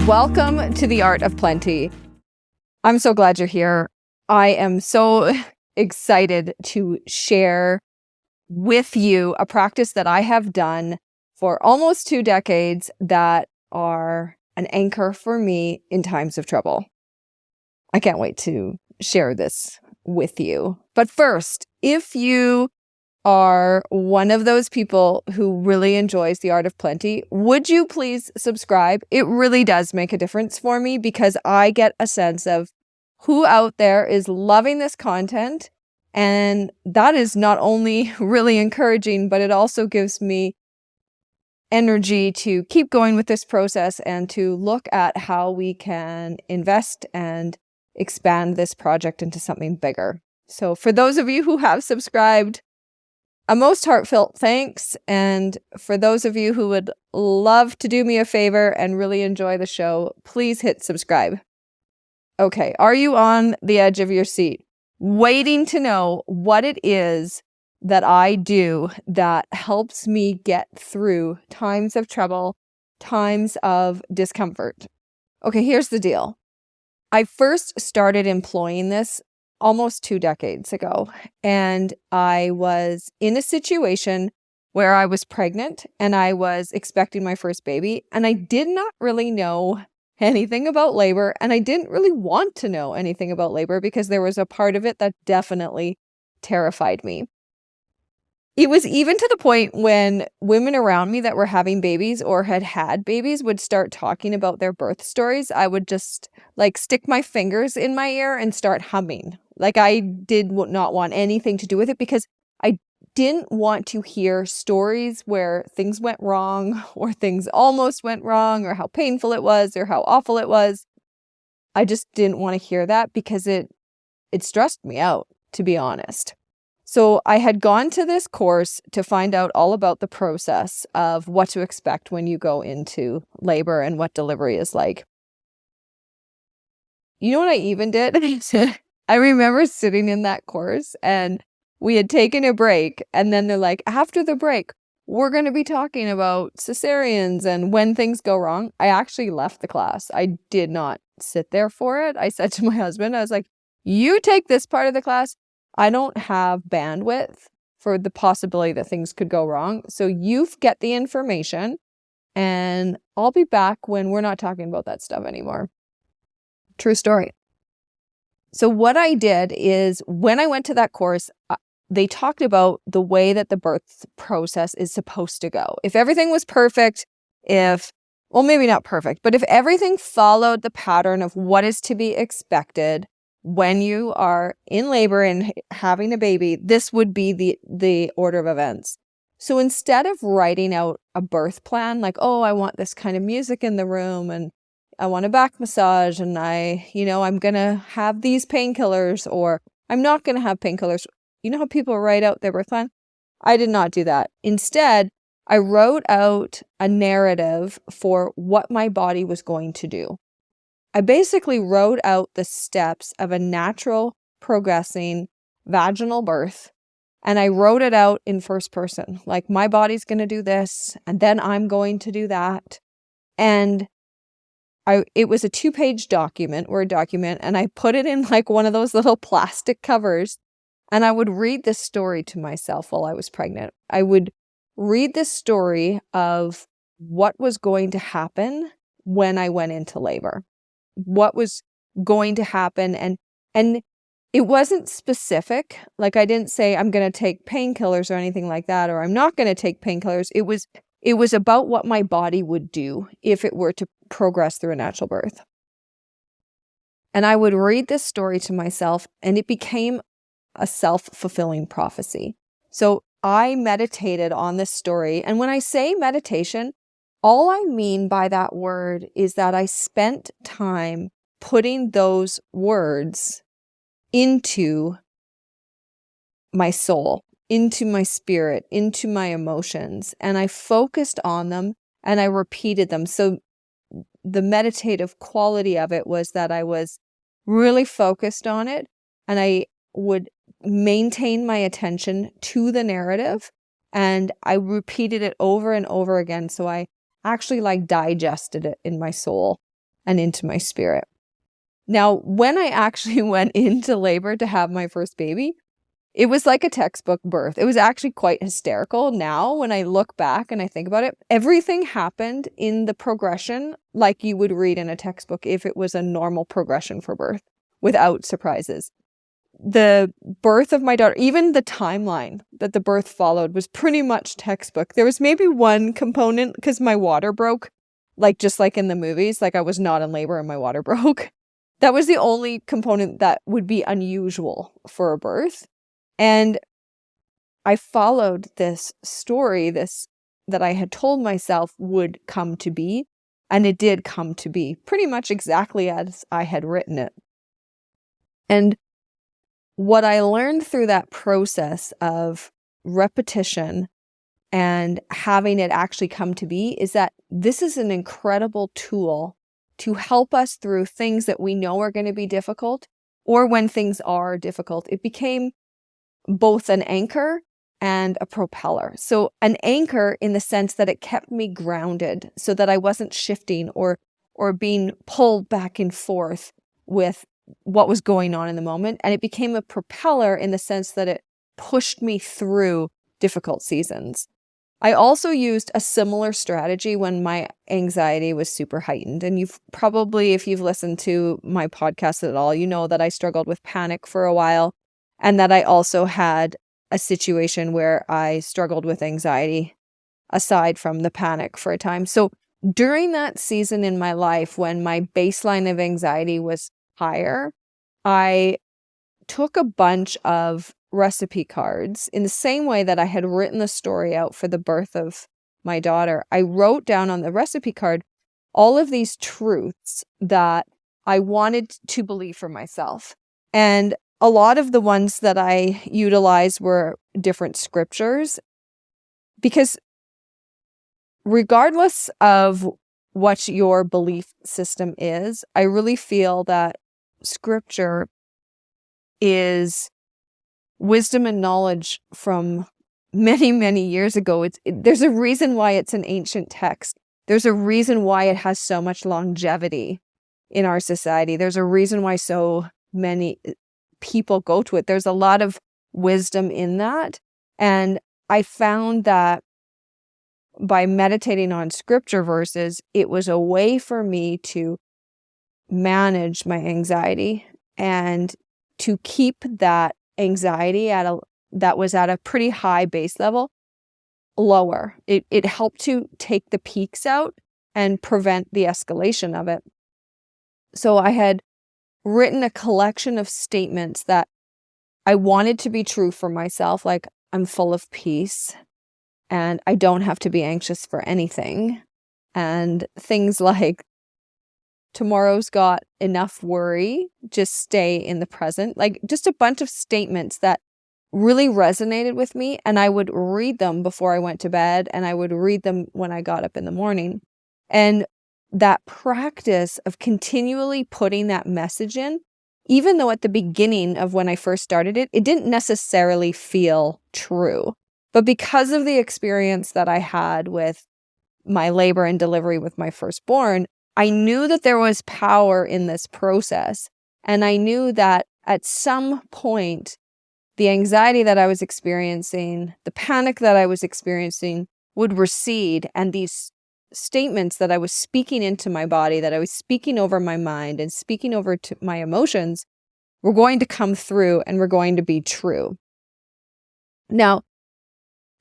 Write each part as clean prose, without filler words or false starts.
Welcome to the Art of Plenty. I'm so glad you're here. I am so excited to share with you a practice that I have done for almost 2 decades that are an anchor for me in times of trouble. I can't wait to share this with you. But first, if you are one of those people who really enjoys the Art of Plenty, would you please subscribe? It really does make a difference for me because I get a sense of who out there is loving this content. And that is not only really encouraging, but it also gives me energy to keep going with this process and to look at how we can invest and expand this project into something bigger. So for those of you who have subscribed, a most heartfelt thanks. And for those of you who would love to do me a favor and really enjoy the show, please hit subscribe. Okay, are you on the edge of your seat, waiting to know what it is that I do that helps me get through times of trouble, times of discomfort? Okay, here's the deal. I first started employing this almost 2 decades ago, and I was in a situation where I was pregnant and I was expecting my first baby, and I did not really know anything about labor, and I didn't really want to know anything about labor because there was a part of it that definitely terrified me. It was even to the point when women around me that were having babies or had had babies would start talking about their birth stories. I would just stick my fingers in my ear and start humming. I did not want anything to do with it because I didn't want to hear stories where things went wrong or things almost went wrong or how painful it was or how awful it was. I just didn't want to hear that because it stressed me out, to be honest. So I had gone to this course to find out all about the process of what to expect when you go into labor and what delivery is like. You know what I even did? I remember sitting in that course and we had taken a break, and then they're like, after the break, we're going to be talking about cesareans and when things go wrong. I actually left the class. I did not sit there for it. I said to my husband, I was like, you take this part of the class. I don't have bandwidth for the possibility that things could go wrong. So you get the information and I'll be back when we're not talking about that stuff anymore. True story. So what I did is when I went to that course, they talked about the way that the birth process is supposed to go. If everything was perfect, maybe not perfect, but if everything followed the pattern of what is to be expected when you are in labor and having a baby, this would be the order of events. So instead of writing out a birth plan, I want this kind of music in the room and I want a back massage and I'm going to have these painkillers or I'm not going to have painkillers. You know how people write out their birth plan? I did not do that. Instead, I wrote out a narrative for what my body was going to do. I basically wrote out the steps of a natural progressing vaginal birth, and I wrote it out in first person. My body's going to do this, and then I'm going to do that. And it was a 2-page document, Word document, and I put it in one of those little plastic covers, and I would read this story to myself while I was pregnant. I would read this story of what was going to happen when I went into labor. What was going to happen, and it wasn't specific. I didn't say I'm going to take painkillers or anything like that, or I'm not going to take painkillers. It was about what my body would do if it were to progress through a natural birth. And I would read this story to myself, and it became a self-fulfilling prophecy. So I meditated on this story, and when I say meditation, all I mean by that word is that I spent time putting those words into my soul, into my spirit, into my emotions, and I focused on them and I repeated them. So the meditative quality of it was that I was really focused on it and I would maintain my attention to the narrative and I repeated it over and over again. So I actually digested it in my soul. and into my spirit. Now, when I actually went into labor to have my first baby, it was like a textbook birth. It was actually quite hysterical. Now, when I look back and I think about it, everything happened in the progression like you would read in a textbook if it was a normal progression for birth, without surprises. The birth of my daughter, even the timeline that the birth followed, was pretty much textbook. There was maybe one component because my water broke, just like in the movies, like I was not in labor and my water broke. That was the only component that would be unusual for a birth. And I followed this story, that I had told myself would come to be, and it did come to be pretty much exactly as I had written it. And what I learned through that process of repetition and having it actually come to be is that this is an incredible tool to help us through things that we know are going to be difficult, or when things are difficult. It became both an anchor and a propeller. So an anchor in the sense that it kept me grounded so that I wasn't shifting or being pulled back and forth with what was going on in the moment. And it became a propeller in the sense that it pushed me through difficult seasons. I also used a similar strategy when my anxiety was super heightened. And you've probably, if you've listened to my podcast at all, you know that I struggled with panic for a while, and that I also had a situation where I struggled with anxiety aside from the panic for a time. So during that season in my life when my baseline of anxiety was higher, I took a bunch of recipe cards in the same way that I had written the story out for the birth of my daughter. I wrote down on the recipe card all of these truths that I wanted to believe for myself. And a lot of the ones that I utilized were different scriptures, because regardless of what your belief system is, I really feel that scripture is wisdom and knowledge from many, many years ago. There's a reason why it's an ancient text. There's a reason why it has so much longevity in our society. There's a reason why so many people go to it. There's a lot of wisdom in that. And I found that by meditating on scripture verses, it was a way for me to manage my anxiety and to keep that anxiety that was at a pretty high base level lower. It helped to take the peaks out and prevent the escalation of it. So I had written a collection of statements that I wanted to be true for myself, like I'm full of peace and I don't have to be anxious for anything. And things like tomorrow's got enough worry, just stay in the present. Like just a bunch of statements that really resonated with me, and I would read them before I went to bed, and I would read them when I got up in the morning. And that practice of continually putting that message in, even though at the beginning of when I first started it, it didn't necessarily feel true. But because of the experience that I had with my labor and delivery with my firstborn, I knew that there was power in this process. And I knew that at some point, the anxiety that I was experiencing, the panic that I was experiencing would recede. And these statements that I was speaking into my body, that I was speaking over my mind and speaking over to my emotions, were going to come through and were going to be true. Now,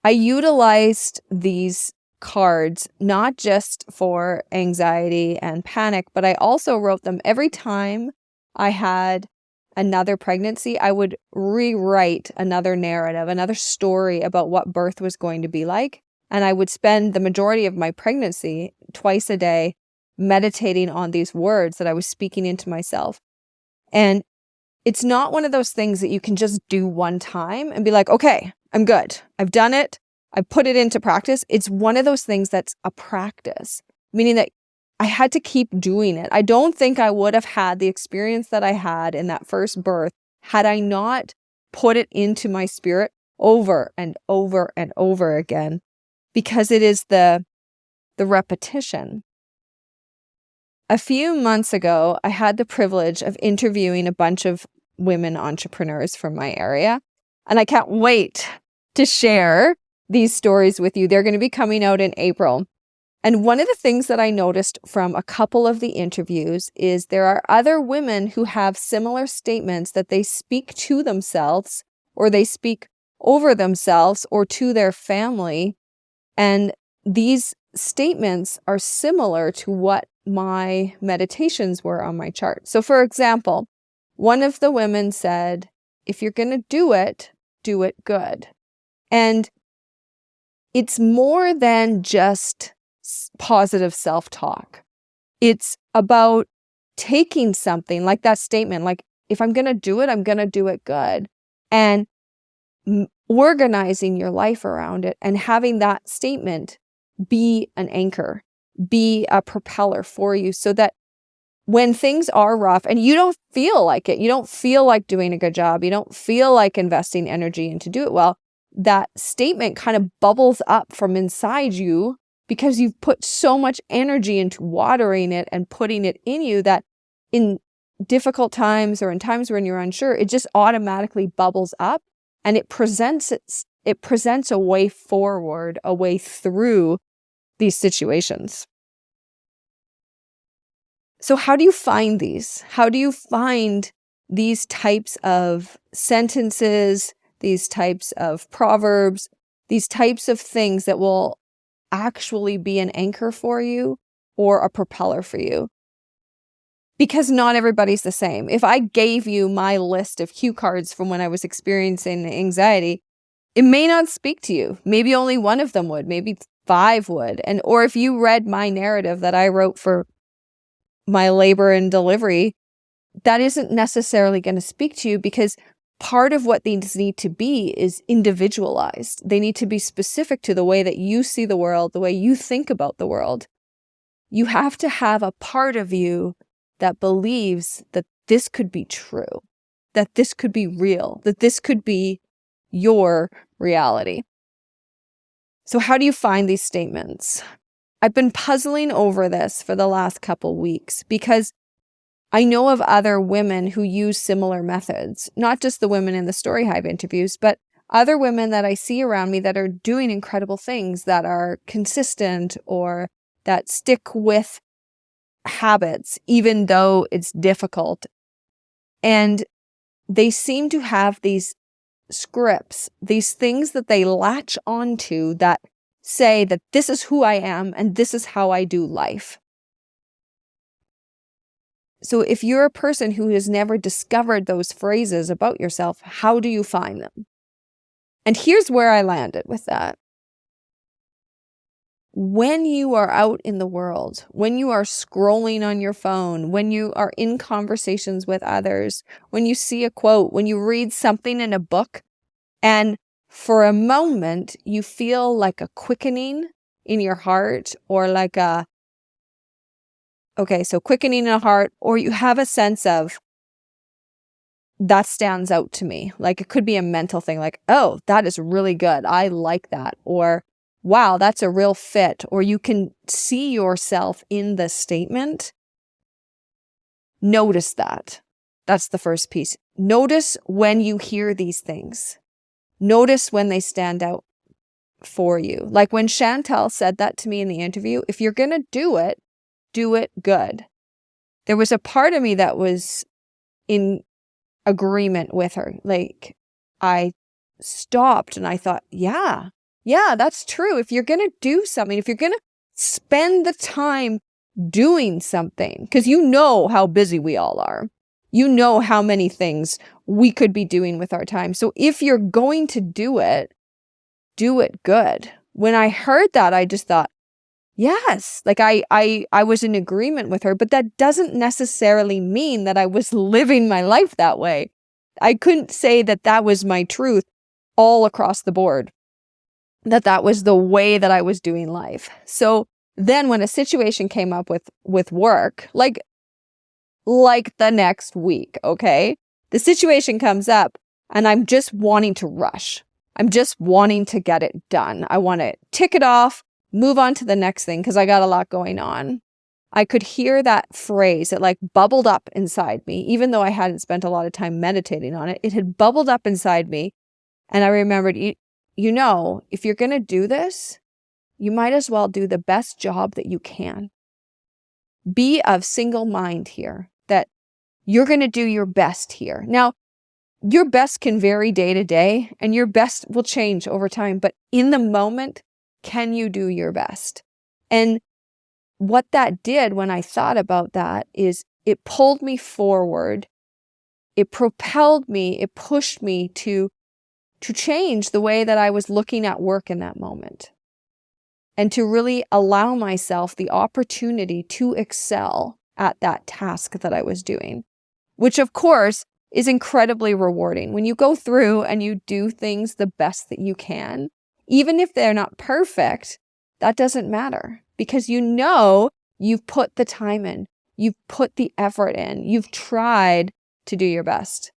I utilized these cards not just for anxiety and panic, but I also wrote them every time I had another pregnancy. I would rewrite another narrative, another story about what birth was going to be like. And I would spend the majority of my pregnancy twice a day meditating on these words that I was speaking into myself. And it's not one of those things that you can just do one time and be like, okay, I'm good. I've done it. I put it into practice. It's one of those things that's a practice, meaning that I had to keep doing it. I don't think I would have had the experience that I had in that first birth had I not put it into my spirit over and over and over again, because it is the repetition. A few months ago, I had the privilege of interviewing a bunch of women entrepreneurs from my area, and I can't wait to share these stories with you. They're going to be coming out in April. And one of the things that I noticed from a couple of the interviews is there are other women who have similar statements that they speak to themselves, or they speak over themselves or to their family. And these statements are similar to what my meditations were on my chart. So for example, one of the women said, if you're going to do it good. And it's more than just positive self-talk. It's about taking something like that statement, like if I'm going to do it, I'm going to do it good. And organizing your life around it and having that statement be an anchor, be a propeller for you so that when things are rough and you don't feel like it, you don't feel like doing a good job, you don't feel like investing energy into do it well, that statement kind of bubbles up from inside you because you've put so much energy into watering it and putting it in you that in difficult times or in times when you're unsure, it just automatically bubbles up and it presents a way forward, a way through these situations. So how do you find these? How do you find these types of sentences, these types of proverbs, these types of things that will actually be an anchor for you or a propeller for you? Because not everybody's the same. If I gave you my list of cue cards from when I was experiencing anxiety, it may not speak to you. Maybe only one of them would, maybe 5 would. Or if you read my narrative that I wrote for my labor and delivery, that isn't necessarily going to speak to you because part of what these need to be is individualized. They need to be specific to the way that you see the world, the way you think about the world. You have to have a part of you that believes that this could be true, that this could be real, that this could be your reality. So how do you find these statements? I've been puzzling over this for the last couple weeks because I know of other women who use similar methods, not just the women in the Story Hive interviews, but other women that I see around me that are doing incredible things, that are consistent or that stick with habits, even though it's difficult. And they seem to have these scripts, these things that they latch onto that say that this is who I am and this is how I do life. So if you're a person who has never discovered those phrases about yourself, how do you find them? And here's where I landed with that. When you are out in the world, when you are scrolling on your phone, when you are in conversations with others, when you see a quote, when you read something in a book, and for a moment you feel like a quickening in your heart or like so quickening in a heart, or you have a sense of that stands out to me. Like it could be a mental thing like, oh, that is really good. I like that. Or wow, that's a real fit. Or you can see yourself in the statement. Notice that. That's the first piece. Notice when you hear these things. Notice when they stand out for you. Like when Chantel said that to me in the interview, if you're going to do it good. There was a part of me that was in agreement with her. Like I stopped and I thought, yeah, that's true. If you're going to do something, if you're going to spend the time doing something, because you know how busy we all are. You know how many things we could be doing with our time. So if you're going to do it good. When I heard that, I just thought, yes, like I was in agreement with her, but that doesn't necessarily mean that I was living my life that way. I couldn't say that that was my truth all across the board, that was the way that I was doing life. So then when a situation came up with work, like the next week, okay, the situation comes up and I'm just wanting to rush. I'm just wanting to get it done. I want to tick it off, move on to the next thing because I got a lot going on. I could hear that phrase. It like bubbled up inside me, even though I hadn't spent a lot of time meditating on it. It had bubbled up inside me. And I remembered, if you're going to do this, you might as well do the best job that you can. Be of single mind here, that you're going to do your best here. Now, your best can vary day to day, and your best will change over time. But in the moment, can you do your best? And what that did when I thought about that is it pulled me forward. It propelled me. It pushed me to change the way that I was looking at work in that moment, and to really allow myself the opportunity to excel at that task that I was doing, which of course is incredibly rewarding. When you go through and you do things the best that you can, even if they're not perfect, that doesn't matter, because you've put the time in, you've put the effort in, you've tried to do your best.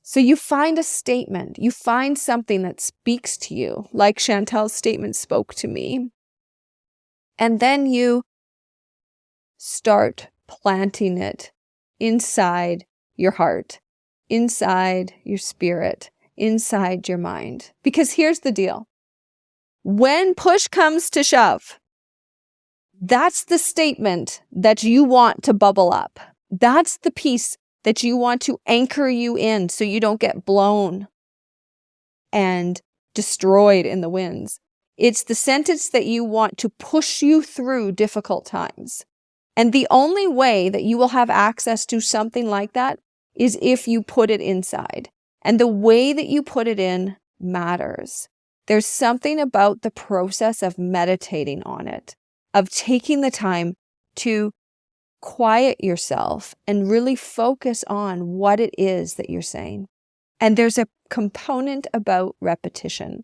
So you find a statement, you find something that speaks to you, like Chantel's statement spoke to me. And then you start planting it inside your heart, inside your spirit, inside your mind. Because here's the deal. When push comes to shove, that's the statement that you want to bubble up. That's the piece that you want to anchor you in so you don't get blown and destroyed in the winds. It's the sentence that you want to push you through difficult times. And the only way that you will have access to something like that is if you put it inside. And the way that you put it in matters. There's something about the process of meditating on it, of taking the time to quiet yourself and really focus on what it is that you're saying. And there's a component about repetition.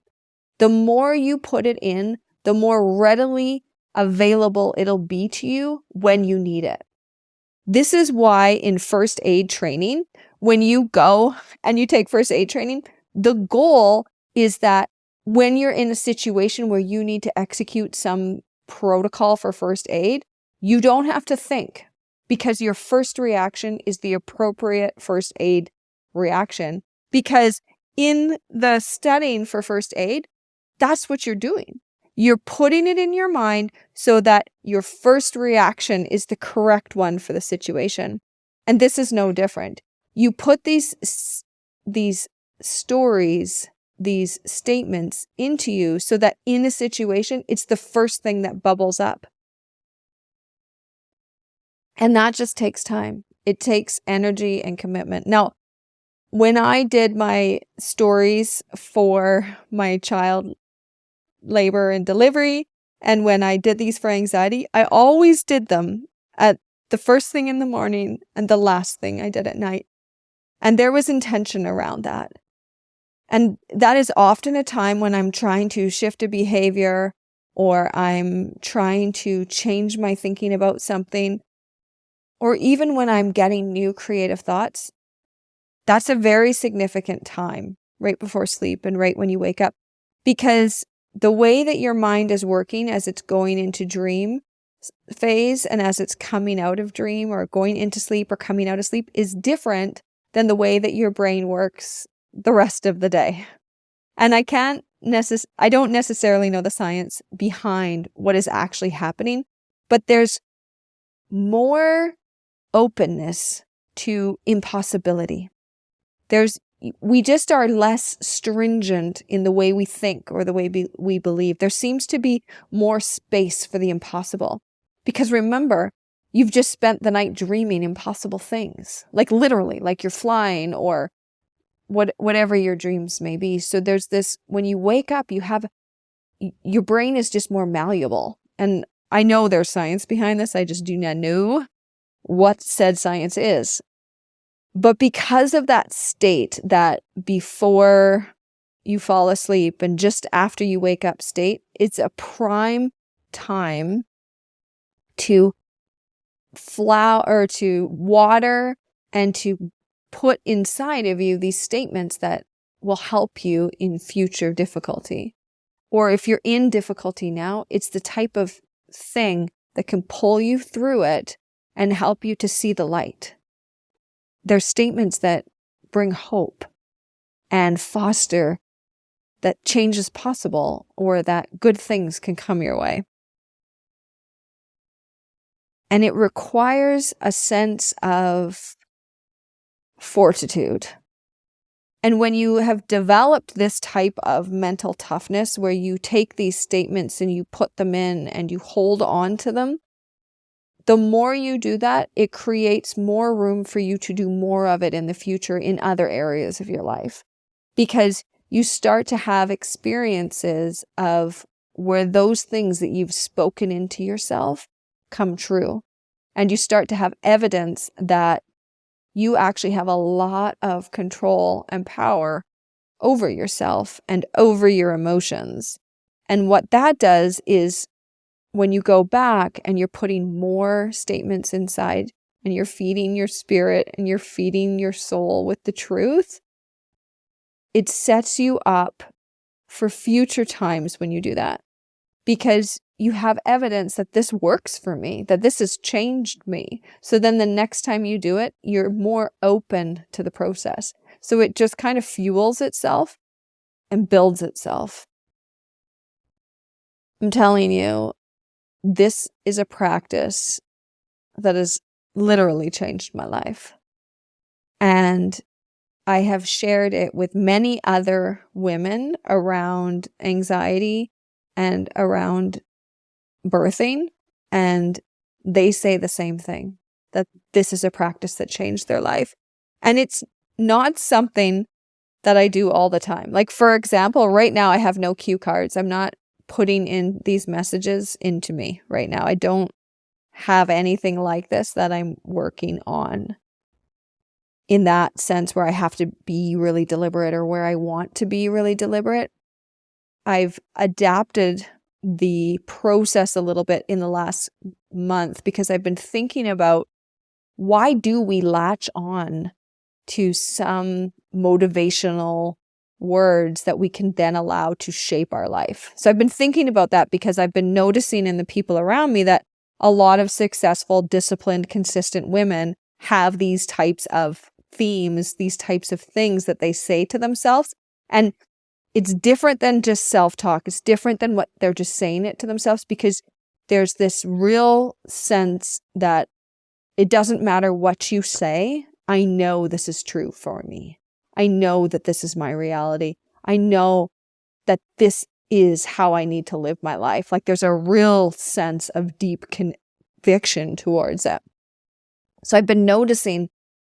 The more you put it in, the more readily available it'll be to you when you need it. This is why in first aid training, when you go and you take first aid training, the goal is that when you're in a situation where you need to execute some protocol for first aid, you don't have to think, because your first reaction is the appropriate first aid reaction. Because in the studying for first aid, that's what you're doing. You're putting it in your mind so that your first reaction is the correct one for the situation. And this is no different. You put these stories, these statements into you so that in a situation, it's the first thing that bubbles up. And that just takes time. It takes energy and commitment. Now, when I did my stories for my child labor and delivery, and when I did these for anxiety, I always did them at the first thing in the morning and the last thing I did at night. And there was intention around that. And that is often a time when I'm trying to shift a behavior, or I'm trying to change my thinking about something, or even when I'm getting new creative thoughts. That's a very significant time right before sleep and right when you wake up, because the way that your mind is working as it's going into dream phase and as it's coming out of dream or going into sleep or coming out of sleep is different than the way that your brain works the rest of the day. And I don't necessarily know the science behind what is actually happening, but there's more openness to impossibility. We just are less stringent in the way we think or the way we believe. There seems to be more space for the impossible. Because remember, you've just spent the night dreaming impossible things. Like literally, like you're flying or whatever your dreams may be. So there's this, when you wake up, your brain is just more malleable. And I know there's science behind this. I just do not know what said science is. But because of that state, that before you fall asleep and just after you wake up state, it's a prime time to water and to put inside of you these statements that will help you in future difficulty. Or if you're in difficulty now, it's the type of thing that can pull you through it and help you to see the light. They're statements that bring hope and foster that change is possible or that good things can come your way. And it requires a sense of fortitude. And when you have developed this type of mental toughness where you take these statements and you put them in and you hold on to them, the more you do that, it creates more room for you to do more of it in the future in other areas of your life. Because you start to have experiences of where those things that you've spoken into yourself come true. And you start to have evidence that you actually have a lot of control and power over yourself and over your emotions. And what that does is when you go back and you're putting more statements inside and you're feeding your spirit and you're feeding your soul with the truth, it sets you up for future times when you do that. Because you have evidence that this works for me, that this has changed me. So then the next time you do it, you're more open to the process. So it just kind of fuels itself and builds itself. I'm telling you, this is a practice that has literally changed my life. And I have shared it with many other women around anxiety and around birthing, and they say the same thing, that this is a practice that changed their life. And it's not something that I do all the time. Like, for example, right now I have no cue cards. I'm not putting in these messages into me right now. I don't have anything like this that I'm working on in that sense where I have to be really deliberate or where I want to be really deliberate. I've adapted the process a little bit in the last month because I've been thinking about, why do we latch on to some motivational words that we can then allow to shape our life? So I've been thinking about that because I've been noticing in the people around me that a lot of successful, disciplined, consistent women have these types of themes, these types of things that they say to themselves. And it's different than just self-talk. It's different than what they're just saying it to themselves, because there's this real sense that it doesn't matter what you say. I know this is true for me. I know that this is my reality. I know that this is how I need to live my life. Like, there's a real sense of deep conviction towards it. So I've been noticing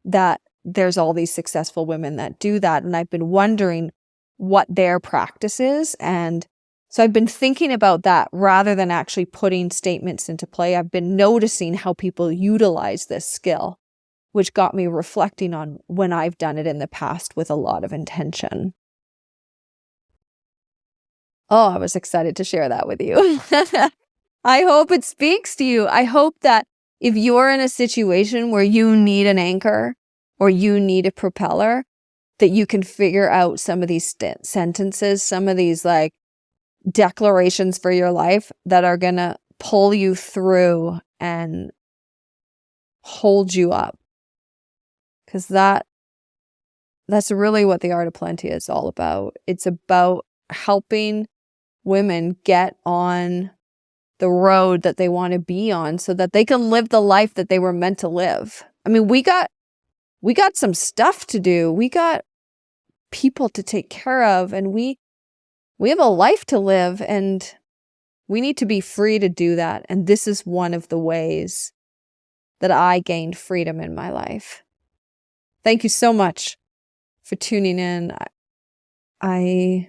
that there's all these successful women that do that. And I've been wondering what their practice is. And so I've been thinking about that rather than actually putting statements into play. I've been noticing how people utilize this skill, which got me reflecting on when I've done it in the past with a lot of intention. Oh, I was excited to share that with you. I hope it speaks to you. I hope that if you're in a situation where you need an anchor or you need a propeller, that you can figure out some of these sentences, some of these like declarations for your life that are going to pull you through and hold you up. Because that's really what the Art of Plenty is all about. It's about helping women get on the road that they want to be on so that they can live the life that they were meant to live. I mean, we got some stuff to do. We got people to take care of, and we have a life to live, and we need to be free to do that. And this is one of the ways that I gained freedom in my life. Thank you so much for tuning in. I'm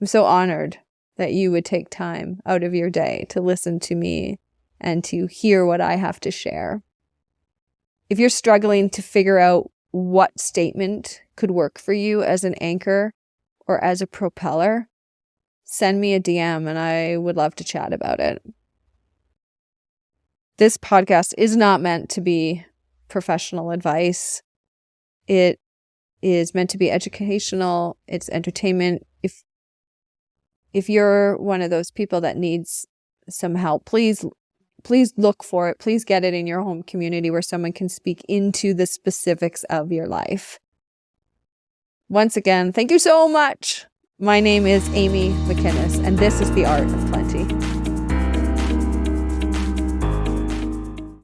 so honored that you would take time out of your day to listen to me and to hear what I have to share. If you're struggling to figure out what statement could work for you as an anchor or as a propeller, send me a DM and I would love to chat about it. This podcast is not meant to be professional advice. It is meant to be educational. It's entertainment. If you're one of those people that needs some help, please please look for it. Please get it in your home community where someone can speak into the specifics of your life. Once again, thank you so much. My name is Amy McInnes, and this is The Art of Plenty.